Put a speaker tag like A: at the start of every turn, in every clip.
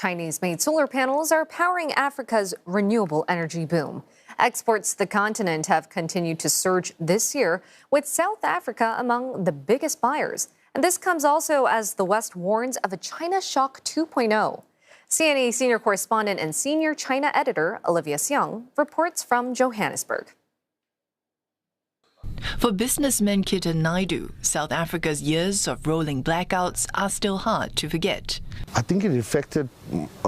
A: Chinese-made solar panels are powering Africa's renewable energy boom. Exports to the continent have continued to surge this year, with South Africa among the biggest buyers. And this comes also as the West warns of a China shock 2.0. CNA senior correspondent and senior China editor Olivia Siong reports from Johannesburg.
B: For businessman Kitten Naidu, South Africa's years of rolling blackouts are still hard to forget.
C: I think it affected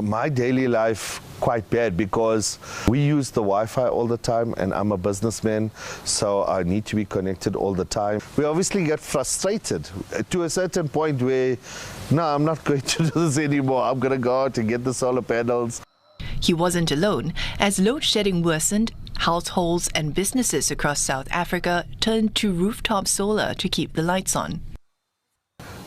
C: my daily life quite bad because we use the Wi-Fi all the time and I'm a businessman, so I need to be connected all the time. We obviously get frustrated to a certain point where, no, I'm not going to do this anymore. I'm going to go out and get the solar panels.
B: He wasn't alone. As load shedding worsened, households and businesses across South Africa turned to rooftop solar to keep the lights on.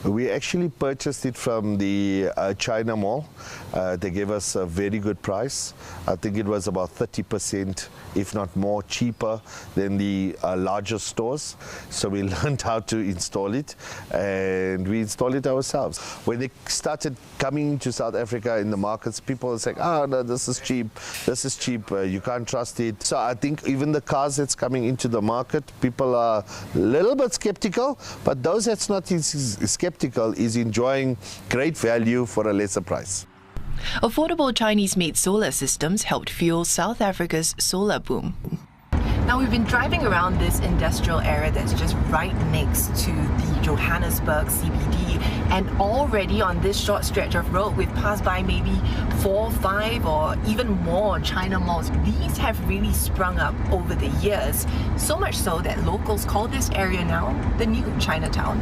C: We actually purchased it from the China Mall. They gave us a very good price. I think it was about 30%, if not more, cheaper than the larger stores. So we learned how to install it, and we installed it ourselves. When they started coming into South Africa in the markets, people were saying, "Oh no, this is cheap. This is cheap. You can't trust it." So I think even the cars that's coming into the market, people are a little bit skeptical. But those that's not skeptical is enjoying great value for a lesser price.
B: Affordable Chinese-made solar systems helped fuel South Africa's solar boom. Now, we've been driving around this industrial area that's just right next to the Johannesburg CBD, and already on this short stretch of road, we've passed by maybe 4, 5 or even more China malls. These have really sprung up over the years, so much so that locals call this area now the new Chinatown.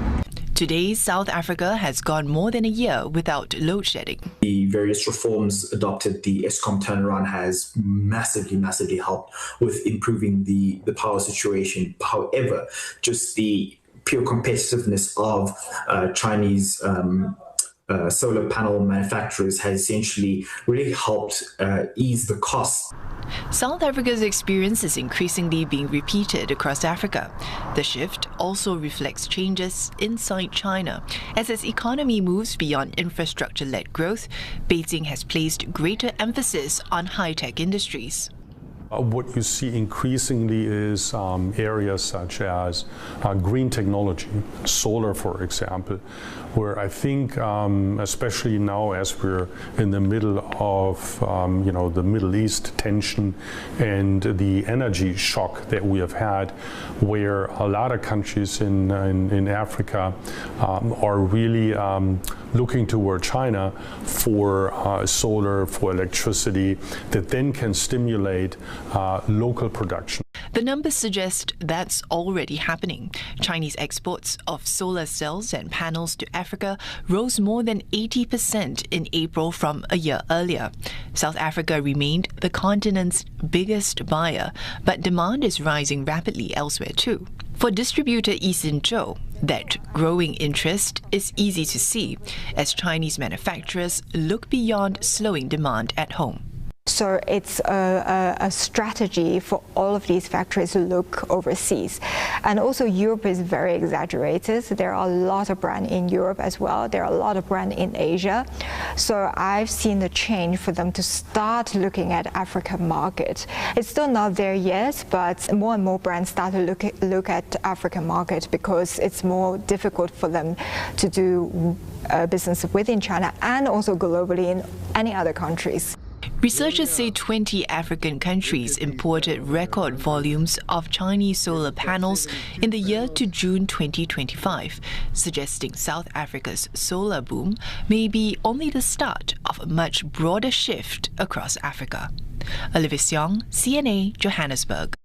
B: Today, South Africa has gone more than a year without load shedding.
D: The various reforms adopted, the Eskom turnaround has massively helped with improving the power situation. However, just the pure competitiveness of Chinese solar panel manufacturers has essentially really helped ease the costs.
B: South Africa's experience is increasingly being repeated across Africa. The shift also reflects changes inside China. As its economy moves beyond infrastructure-led growth, Beijing has placed greater emphasis on high-tech industries.
E: What you see increasingly is areas such as green technology, solar, for example, where I think, especially now as we're in the middle of the Middle East tension and the energy shock that we have had, where a lot of countries in Africa are really looking toward China for solar, for electricity, that then can stimulate local production.
B: The numbers suggest that's already happening. Chinese exports of solar cells and panels to Africa rose more than 80% in April from a year earlier. South Africa remained the continent's biggest buyer, but demand is rising rapidly elsewhere too. For distributor Eason Zhou, that growing interest is easy to see as Chinese manufacturers look beyond slowing demand at home.
F: So it's a strategy for all of these factories to look overseas. And also Europe is very exaggerated. There are a lot of brands in Europe as well. There are a lot of brands in Asia. So I've seen the change for them to start looking at African market. It's still not there yet, but more and more brands start to look at African market because it's more difficult for them to do business within China and also globally in any other countries.
B: Researchers say 20 African countries imported record volumes of Chinese solar panels in the year to June 2025, suggesting South Africa's solar boom may be only the start of a much broader shift across Africa. Olivia Siong, CNA, Johannesburg.